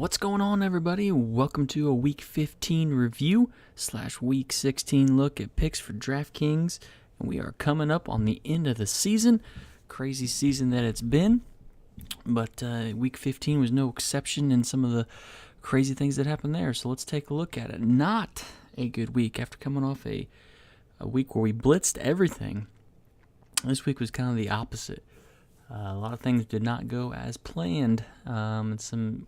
What's going on, everybody? Welcome to a Week 15 review / Week 16 look at picks for DraftKings. And we are coming up on the end of the season. Crazy season that it's been. But Week 15 was no exception in some of the crazy things that happened there. So let's take a look at it. Not a good week after coming off a week where we blitzed everything. This week was kind of the opposite. A lot of things did not go as planned, and some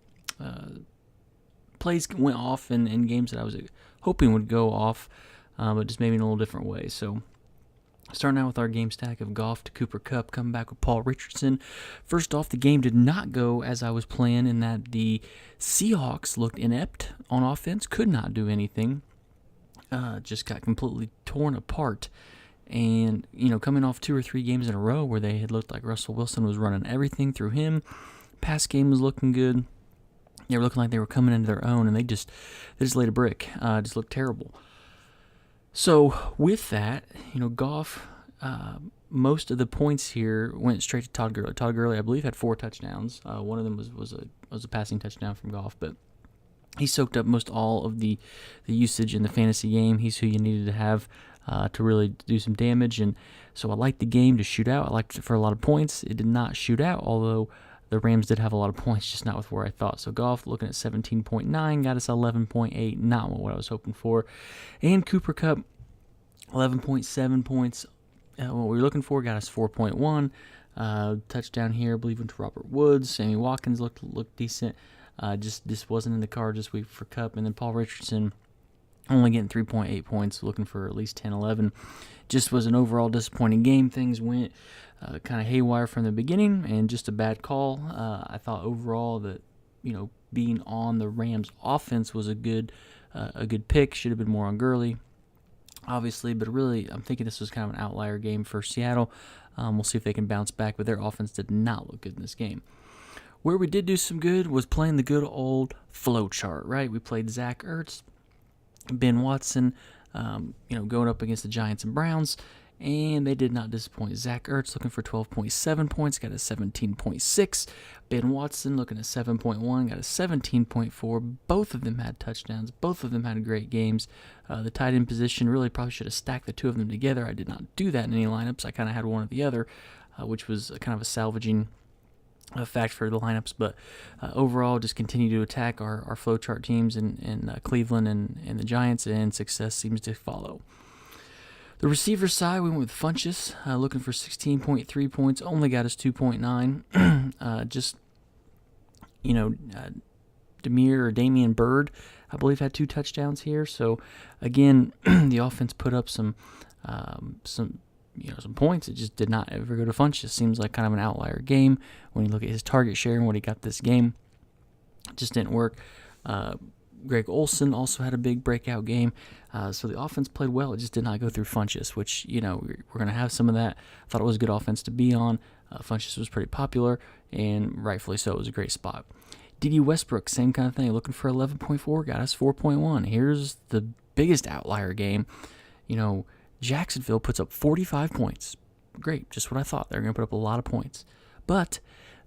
plays went off in games that I was hoping would go off, but just maybe in a little different way. So, starting out with our game stack of Goff to Cooper Kupp, coming back with Paul Richardson. First off, the game did not go as I was planning in that the Seahawks looked inept on offense, could not do anything, just got completely torn apart. And, coming off 2 or 3 games in a row where they had looked like Russell Wilson was running everything through him, pass game was looking good. They were looking like they were coming into their own, and they just laid a brick. Just looked terrible. So with that, Goff, most of the points here went straight to Todd Gurley. Todd Gurley, I believe, had 4 touchdowns. One of them was a passing touchdown from Goff, but he soaked up most all of the usage in the fantasy game. He's who you needed to have to really do some damage, and so I liked the game to shoot out. I liked it for a lot of points. It did not shoot out, although the Rams did have a lot of points, just not with where I thought. So Goff looking at 17.9, got us 11.8, not what I was hoping for. And Cooper Kupp, 11.7 points. What we were looking for got us 4.1. Touchdown here, I believe, went to Robert Woods. Sammy Watkins looked decent. Just wasn't in the card this week for Kupp. And then Paul Richardson only getting 3.8 points, looking for at least 10, 11. Just was an overall disappointing game. Things went kind of haywire from the beginning, and just a bad call. I thought overall that, being on the Rams offense was a good pick. Should have been more on Gurley, obviously, but really I'm thinking this was kind of an outlier game for Seattle. We'll see if they can bounce back, but their offense did not look good in this game. Where we did do some good was playing the good old flow chart, right? We played Zach Ertz, Ben Watson, going up against the Giants and Browns, and they did not disappoint. Zach Ertz looking for 12.7 points, got a 17.6. Ben Watson looking at 7.1, got a 17.4. Both of them had touchdowns. Both of them had great games. The tight end position, really probably should have stacked the two of them together. I did not do that in any lineups. I kind of had one or the other, which was kind of a salvaging fact for the lineups, but overall just continue to attack our flowchart teams in Cleveland and the Giants, and success seems to follow. The receiver side, we went with Funchess, looking for 16.3 points, only got us 2.9. Damian Bird, I believe, had 2 touchdowns here. So again, the offense put up some points. It just did not ever go to Funchess. Seems like kind of an outlier game when you look at his target share and what he got this game. It just didn't work. Greg Olsen also had a big breakout game. So the offense played well. It just did not go through Funchess, which, we're going to have some of that. I thought it was a good offense to be on. Funchess was pretty popular, and rightfully so. It was a great spot. D.D. Westbrook, same kind of thing. Looking for 11.4, got us 4.1. Here's the biggest outlier game. Jacksonville puts up 45 points. Great, just what I thought. They're going to put up a lot of points. But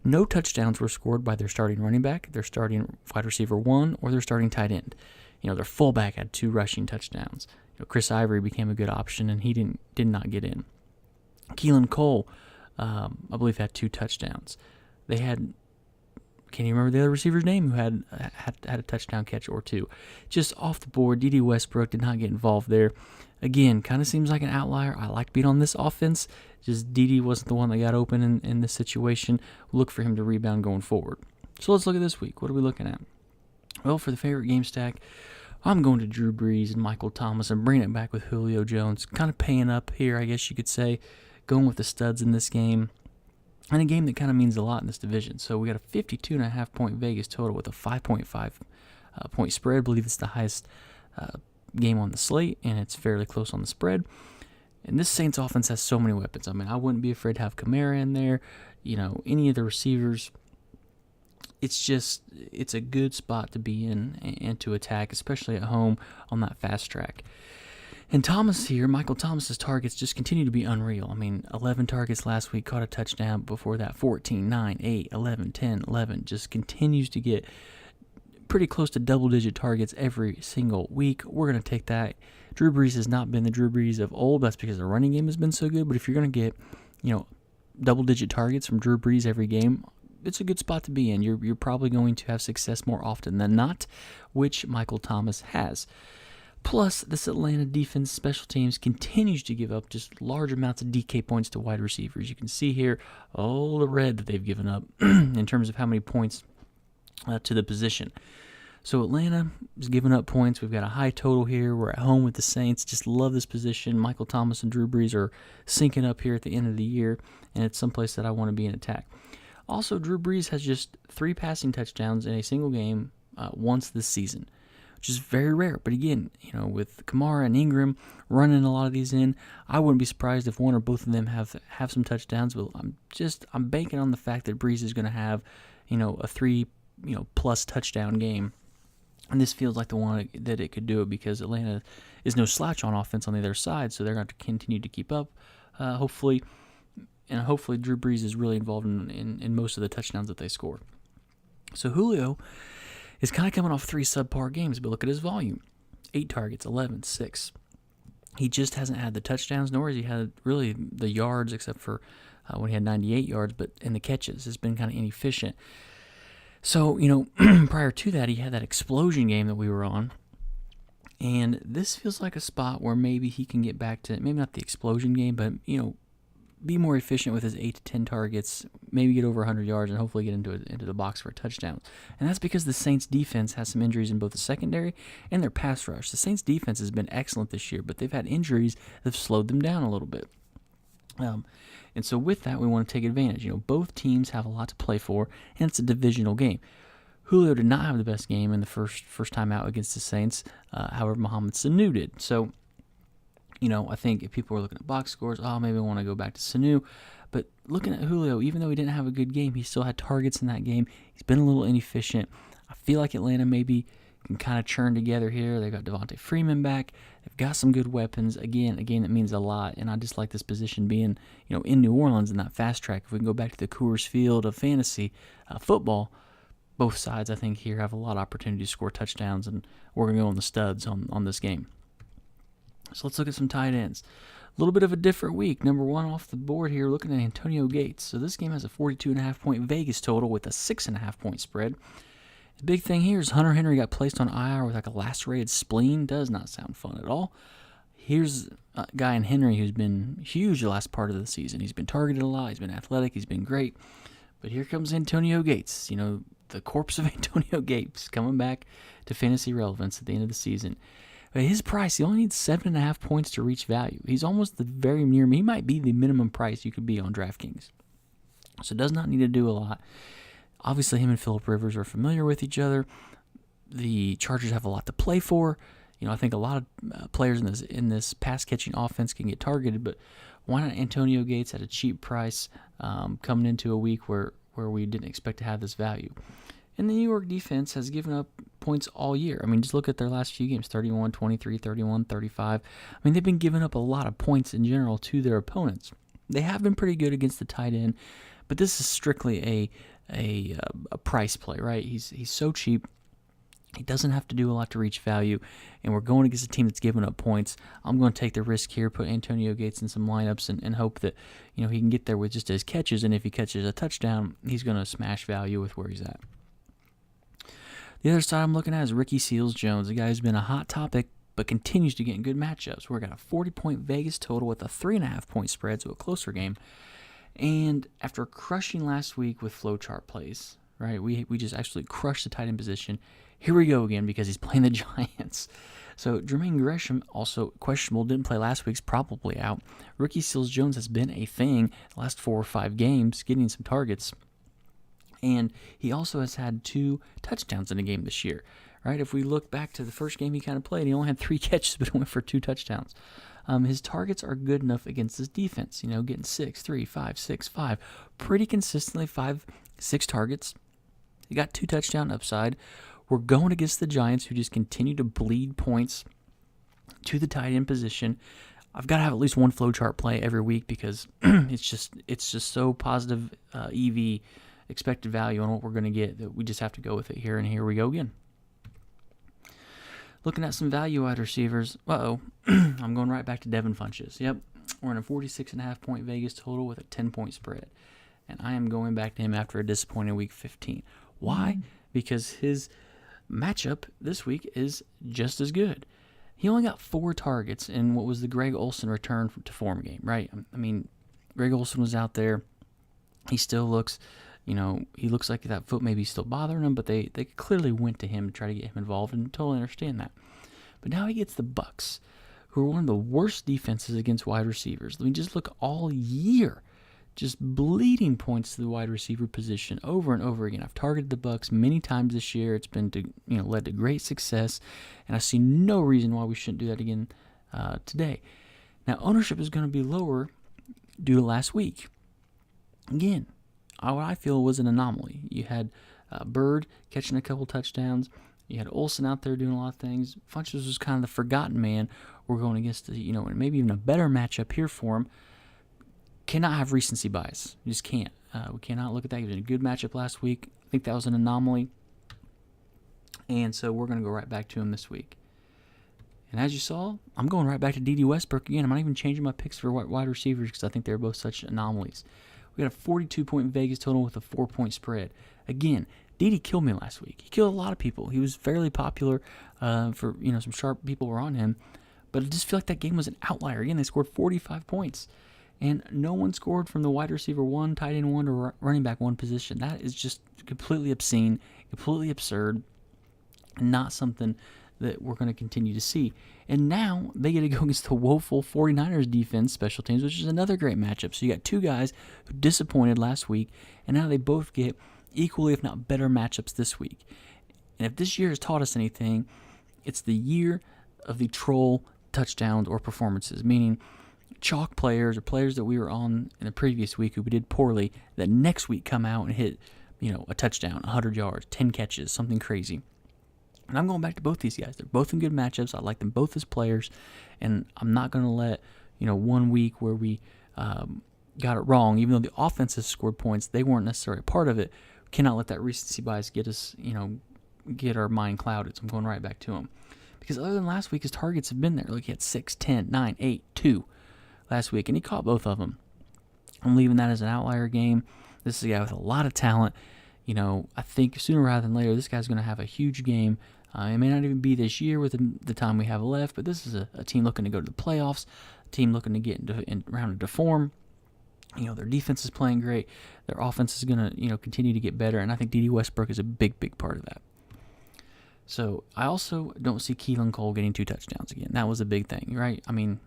no touchdowns were scored by their starting running back, their starting wide receiver 1, or their starting tight end. Their fullback had 2 rushing touchdowns. Chris Ivory became a good option, and he did not get in. Keelan Cole, I believe, had 2 touchdowns. They had, can't even remember the other receiver's name, who had a touchdown catch or 2. Just off the board, D.D. Westbrook did not get involved there. Again, kind of seems like an outlier. I like being on this offense. Just D.D. wasn't the one that got open in this situation. Look for him to rebound going forward. So let's look at this week. What are we looking at? Well, for the favorite game stack, I'm going to Drew Brees and Michael Thomas and bringing it back with Julio Jones. Kind of paying up here, I guess you could say. Going with the studs in this game. And a game that kind of means a lot in this division. So we got a 52.5 point Vegas total with a 5.5 point spread. I believe it's the highest game on the slate, and it's fairly close on the spread. And this Saints offense has so many weapons. I mean, I wouldn't be afraid to have Kamara in there, any of the receivers. It's a good spot to be in and to attack, especially at home on that fast track. And Thomas here, Michael Thomas's targets just continue to be unreal. I mean, 11 targets last week, caught a touchdown. Before that, 14, 9, 8, 11, 10, 11. Just continues to get pretty close to double-digit targets every single week. We're going to take that. Drew Brees has not been the Drew Brees of old. That's because the running game has been so good. But if you're going to get, double-digit targets from Drew Brees every game, it's a good spot to be in. You're probably going to have success more often than not, which Michael Thomas has. Plus, this Atlanta defense special teams continues to give up just large amounts of DK points to wide receivers. You can see here all the red that they've given up in terms of how many points to the position. So Atlanta is giving up points. We've got a high total here. We're at home with the Saints. Just love this position. Michael Thomas and Drew Brees are syncing up here at the end of the year, and it's someplace that I want to be in attack. Also, Drew Brees has just 3 passing touchdowns in a single game once this season, which is very rare. But again, with Kamara and Ingram running a lot of these in, I wouldn't be surprised if one or both of them have some touchdowns. But I'm banking on the fact that Brees is going to have, a 3 plus touchdown game. And this feels like the one that it could do it because Atlanta is no slouch on offense on the other side, so they're going to continue to keep up, hopefully. And hopefully Drew Brees is really involved in most of the touchdowns that they score. So Julio is kind of coming off 3 subpar games, but look at his volume. 8 targets, 11, 6. He just hasn't had the touchdowns, nor has he had really the yards, except for when he had 98 yards, but in the catches. It's been kind of inefficient. So, prior to that, he had that explosion game that we were on. And this feels like a spot where maybe he can get back to, maybe not the explosion game, but, be more efficient with his 8 to 10 targets, maybe get over 100 yards, and hopefully get into the box for a touchdown. And that's because the Saints' defense has some injuries in both the secondary and their pass rush. The Saints' defense has been excellent this year, but they've had injuries that have slowed them down a little bit. And so with that, we want to take advantage. Both teams have a lot to play for, and it's a divisional game. Julio did not have the best game in the first time out against the Saints. However, Mohamed Sanu did. So, I think if people were looking at box scores, maybe I want to go back to Sanu. But looking at Julio, even though he didn't have a good game, he still had targets in that game. He's been a little inefficient. I feel like Atlanta maybe can kind of churn together here. They've got Devontae Freeman back. They've got some good weapons. Again, that means a lot. And I just like this position being, in New Orleans in that fast track. If we can go back to the Coors Field of fantasy football, both sides, I think, here have a lot of opportunity to score touchdowns, and we're going to go on the studs on this game. So let's look at some tight ends. A little bit of a different week. Number 1 off the board here, looking at Antonio Gates. So this game has a 42.5-point Vegas total with a 6.5-point spread. The big thing here is Hunter Henry got placed on IR with like a lacerated spleen. Does not sound fun at all. Here's a guy in Henry who's been huge the last part of the season. He's been targeted a lot. He's been athletic. He's been great. But here comes Antonio Gates. The corpse of Antonio Gates coming back to fantasy relevance at the end of the season. But his price, he only needs 7.5 points to reach value. He's almost very near me. He might be the minimum price you could be on DraftKings. So does not need to do a lot. Obviously, him and Phillip Rivers are familiar with each other. The Chargers have a lot to play for. I think a lot of players in this pass-catching offense can get targeted, but why not Antonio Gates at a cheap price coming into a week where we didn't expect to have this value? And the New York defense has given up points all year. Just look at their last few games, 31, 23, 31, 35. They've been giving up a lot of points in general to their opponents. They have been pretty good against the tight end, but this is strictly a price play, right? He's so cheap. He doesn't have to do a lot to reach value, and we're going against a team that's giving up points. I'm going to take the risk here, put Antonio Gates in some lineups, and hope that he can get there with just his catches, and if he catches a touchdown, he's going to smash value with where he's at. The other side I'm looking at is Ricky Seals-Jones, a guy who's been a hot topic but continues to get in good matchups. We've got a 40-point Vegas total with a 3.5-point spread, so a closer game. And after crushing last week with flowchart plays, right, we just actually crushed the tight end position. Here we go again because he's playing the Giants. So Jermaine Gresham, also questionable, didn't play last week's probably out. Ricky Seals-Jones has been a thing the last 4 or 5 games, getting some targets. And he also has had 2 touchdowns in a game this year, right? If we look back to the first game he kind of played, he only had 3 catches, but went for 2 touchdowns. His targets are good enough against this defense, getting 6, 3, 5, 6, 5. Pretty consistently 5, 6 targets. He got 2 touchdown upside. We're going against the Giants, who just continue to bleed points to the tight end position. I've got to have at least one flowchart play every week because it's just so positive EV expected value on what we're going to get that we just have to go with it here, and here we go again. Looking at some value wide receivers. I'm going right back to Devin Funchess. Yep, we're in a 46.5 point Vegas total with a 10-point spread. And I am going back to him after a disappointing week 15. Why? Because his matchup this week is just as good. He only got 4 targets in what was the Greg Olsen return to form game, right? I mean, Greg Olsen was out there. He still looks, he looks like that foot may be still bothering him, but they clearly went to him to try to get him involved, and totally understand that. But now he gets the Bucs, who are one of the worst defenses against wide receivers. I mean, just look all year. Just bleeding points to the wide receiver position over and over again. I've targeted the Bucs many times this year. It's been led to great success, and I see no reason why we shouldn't do that again today. Now, ownership is going to be lower due to last week. Again, what I feel was an anomaly. You had Bird catching a couple touchdowns. You had Olsen out there doing a lot of things. Funchess was kind of the forgotten man. We're going against maybe even a better matchup here for him. Cannot have recency bias. You just can't. We cannot look at that. He was in a good matchup last week. I think that was an anomaly. And so we're going to go right back to him this week. And as you saw, I'm going right back to D.D. Westbrook again. I'm not even changing my picks for wide receivers because I think they're both such anomalies. We got a 42-point Vegas total with a 4-point spread. Again, D.D. killed me last week. He killed a lot of people. He was fairly popular for, some sharp people were on him. But I just feel like that game was an outlier. Again, they scored 45 points. And no one scored from the wide receiver 1, tight end 1, or running back 1 position. That is just completely obscene, completely absurd, and not something that we're going to continue to see. And now they get to go against the woeful 49ers defense, special teams, which is another great matchup. So you got 2 guys who disappointed last week, and now they both get equally, if not better, matchups this week. And if this year has taught us anything, it's the year of the troll touchdowns or performances, meaning chalk players or players that we were on in the previous week who we did poorly that next week come out and hit, a touchdown, 100 yards, 10 catches, something crazy. And I'm going back to both these guys. They're both in good matchups. I like them both as players, and I'm not going to let, 1 week where we got it wrong, even though the offenses scored points, they weren't necessarily a part of it. We cannot let that recency bias get us, get our mind clouded. So I'm going right back to him. Because other than last week, his targets have been there. Look, he had 6, 10, 9, 8, 2. Last week, and he caught both of them. I'm leaving that as an outlier game. This is a guy with a lot of talent. I think sooner rather than later, this guy's going to have a huge game. It may not even be this year with the time we have left, but this is a team looking to go to the playoffs, a team looking to get rounded to form. Their defense is playing great. Their offense is going to, continue to get better, and I think D.D. Westbrook is a big, big part of that. So I also don't see Keelan Cole getting 2 touchdowns again. That was a big thing, right? I mean,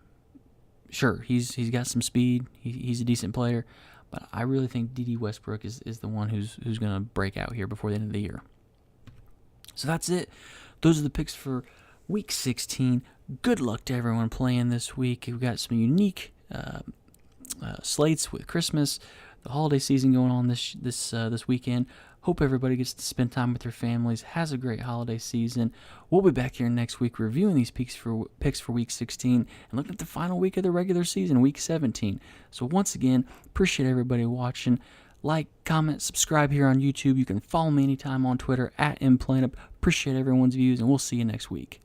sure, he's got some speed. He's a decent player, but I really think D.D. Westbrook is the one who's going to break out here before the end of the year. So that's it. Those are the picks for Week 16. Good luck to everyone playing this week. We've got some unique slates with Christmas, the holiday season going on this weekend. Hope everybody gets to spend time with their families, has a great holiday season. We'll be back here next week reviewing these picks for Week 16 and looking at the final week of the regular season, Week 17. So once again, appreciate everybody watching. Like, comment, subscribe here on YouTube. You can follow me anytime on Twitter @MPlanup. Appreciate everyone's views, and we'll see you next week.